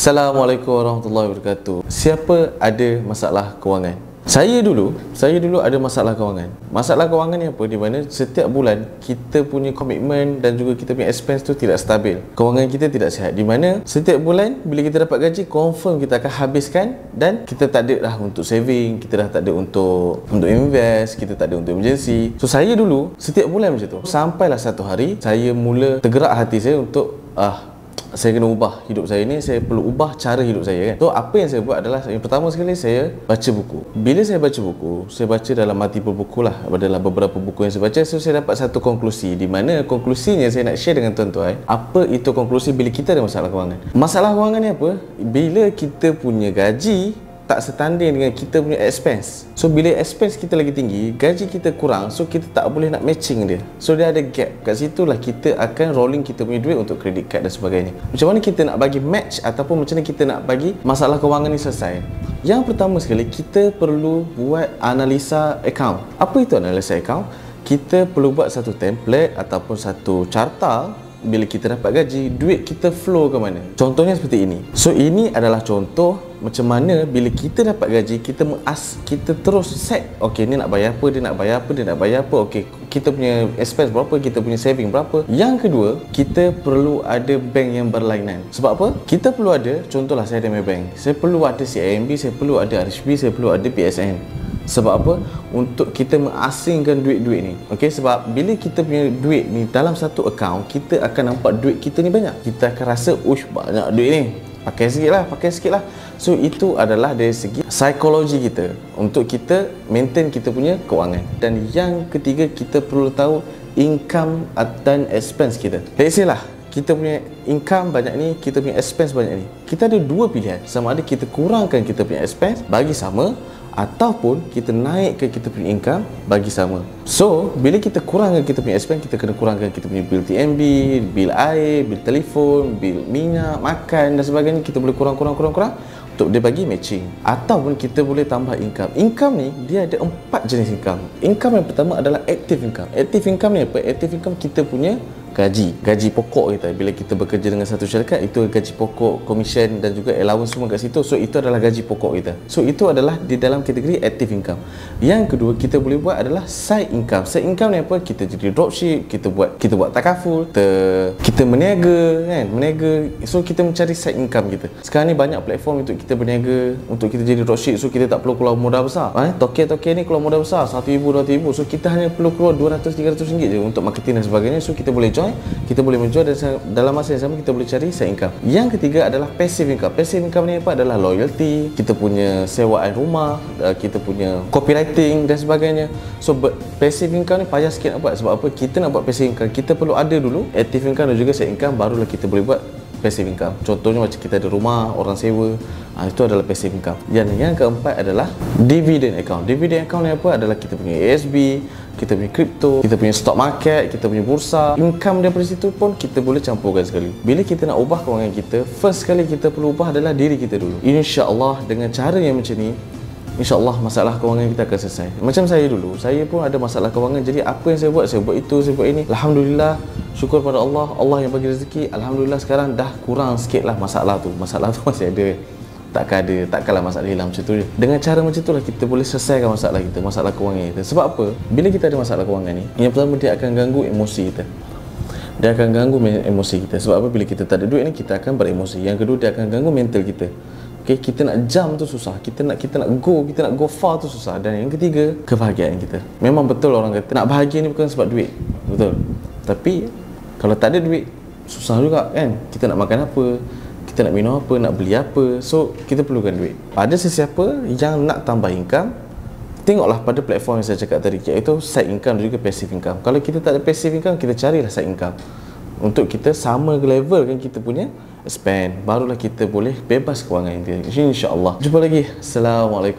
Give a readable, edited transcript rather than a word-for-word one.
Assalamualaikum warahmatullahi wabarakatuh. Siapa ada masalah kewangan? Saya dulu ada masalah kewangan. Masalah kewangan ni apa? Di mana setiap bulan kita punya komitmen dan juga kita punya expense tu tidak stabil. Kewangan kita tidak sihat. Di mana setiap bulan bila kita dapat gaji, confirm kita akan habiskan dan kita tak ada dah untuk saving, kita dah tak ada untuk invest, kita tak ada untuk emergency. So saya dulu setiap bulan macam tu. Sampailah satu hari saya mula tergerak hati saya untuk saya kena ubah hidup saya ni, saya perlu ubah cara hidup saya kan. So apa yang saya buat adalah, yang pertama sekali saya baca buku. Bila saya baca buku, saya baca dalam multiple buku lah, dalam beberapa buku yang saya baca. So saya dapat satu konklusi, di mana konklusinya saya nak share dengan tuan-tuan. Apa itu konklusi bila kita ada masalah kewangan? Masalah kewangan ni apa? Bila kita punya gaji tak setanding dengan kita punya expense. So bila expense kita lagi tinggi, gaji kita kurang, so kita tak boleh nak matching dia. So dia ada gap. Kat situlah kita akan rolling kita punya duit untuk credit card dan sebagainya. Macam mana kita nak bagi match ataupun macam mana kita nak bagi masalah kewangan ni selesai? Yang pertama sekali, kita perlu buat analisa account. Apa itu analisa account? Kita perlu buat satu template ataupun satu carta. Bila kita dapat gaji, duit kita flow ke mana. Contohnya seperti ini. So ini adalah contoh macam mana bila kita dapat gaji, kita terus set, okey, ni nak bayar apa, dia nak bayar apa, dia nak bayar apa, okey, kita punya expense berapa, kita punya saving berapa. Yang kedua, kita perlu ada bank yang berlainan. Sebab apa? Kita perlu ada, contohlah saya ada Maybank, saya perlu ada CIMB, saya perlu ada RHB, saya perlu ada PSN. Sebab apa? Untuk kita mengasingkan duit-duit ni. Okey, sebab bila kita punya duit ni dalam satu account, kita akan nampak duit kita ni banyak. Kita akan rasa, ush, banyak duit ni, pakai sikit lah. So itu adalah dari segi psikologi kita, untuk kita maintain kita punya kewangan. Dan yang ketiga, kita perlu tahu income dan expense kita. Let's say lah, kita punya income banyak ni, kita punya expense banyak ni. Kita ada dua pilihan, sama ada kita kurangkan kita punya expense bagi sama, ataupun kita naikkan kita punya income bagi sama. So bila kita kurangkan kita punya expense, kita kena kurangkan kita punya bil TNB, bil air, bil telefon, bil minyak, makan dan sebagainya. Kita boleh kurang untuk dia bagi matching. Ataupun kita boleh tambah income. Income ni dia ada 4 jenis income. Income yang pertama adalah active income. Active income ni apa? Active income kita punya gaji pokok kita. Bila kita bekerja dengan satu syarikat, itu gaji pokok, komisen dan juga allowance semua kat situ. So itu adalah gaji pokok kita. So itu adalah di dalam kategori active income. Yang kedua kita boleh buat adalah side income. Side income ni apa? Kita jadi dropship, kita buat takaful, kita meniaga kan, so kita mencari side income kita. Sekarang ni banyak platform untuk kita berniaga, untuk kita jadi dropship. So kita tak perlu keluar modal besar. Token ni keluar modal besar, 1,000, 2,000. So kita hanya perlu keluar 200, 300 ringgit je untuk marketing dan sebagainya. So kita boleh join, kita boleh menjual, dan dalam masa yang sama kita boleh cari side income. Yang ketiga adalah passive income. Passive income ni apa? Adalah loyalty, kita punya sewaan rumah, kita punya copywriting dan sebagainya. So passive income ni payah sikit nak buat. Sebab apa? Kita nak buat passive income, kita perlu ada dulu active income dan juga side income, barulah kita boleh buat passive income. Contohnya macam kita ada rumah, orang sewa, itu adalah passive income. Yang keempat adalah dividend account. Dividend account ni apa? Adalah kita punya ASB, kita punya crypto, kita punya stock market, kita punya bursa. Income daripada situ pun kita boleh campurkan sekali. Bila kita nak ubah kewangan kita, first sekali kita perlu ubah adalah diri kita dulu. InsyaAllah dengan cara yang macam ni, InsyaAllah masalah kewangan kita akan selesai. Macam saya dulu, saya pun ada masalah kewangan. Jadi apa yang saya buat itu, saya buat ini. Alhamdulillah, syukur pada Allah, Allah yang bagi rezeki. Alhamdulillah sekarang dah kurang sikit lah masalah tu masih ada. Takkanlah masalah hilang macam tu je. Dengan cara macam tu lah kita boleh selesaikan masalah kita, masalah kewangan kita. Sebab apa? Bila kita ada masalah kewangan ni, yang pertama dia akan ganggu emosi kita. Dia akan ganggu emosi kita. Sebab apa? Bila kita tak ada duit ni, kita akan beremosi. Yang kedua, dia akan ganggu mental kita. Okay, kita nak jump tu susah, kita nak go far tu susah. Dan yang ketiga, kebahagiaan kita. Memang betul orang kata nak bahagia ni bukan sebab duit, betul. Tapi kalau tak ada duit, susah juga kan. Kita nak makan apa, kita nak minum apa, nak beli apa. So kita perlukan duit. Pada sesiapa yang nak tambah income, tengoklah pada platform yang saya cakap tadi, iaitu side income dan juga passive income. Kalau kita tak ada passive income, kita carilah side income untuk kita sama level kan kita punya spend, barulah kita boleh bebas kewangan kita, insya-Allah. Jumpa lagi. Assalamualaikum.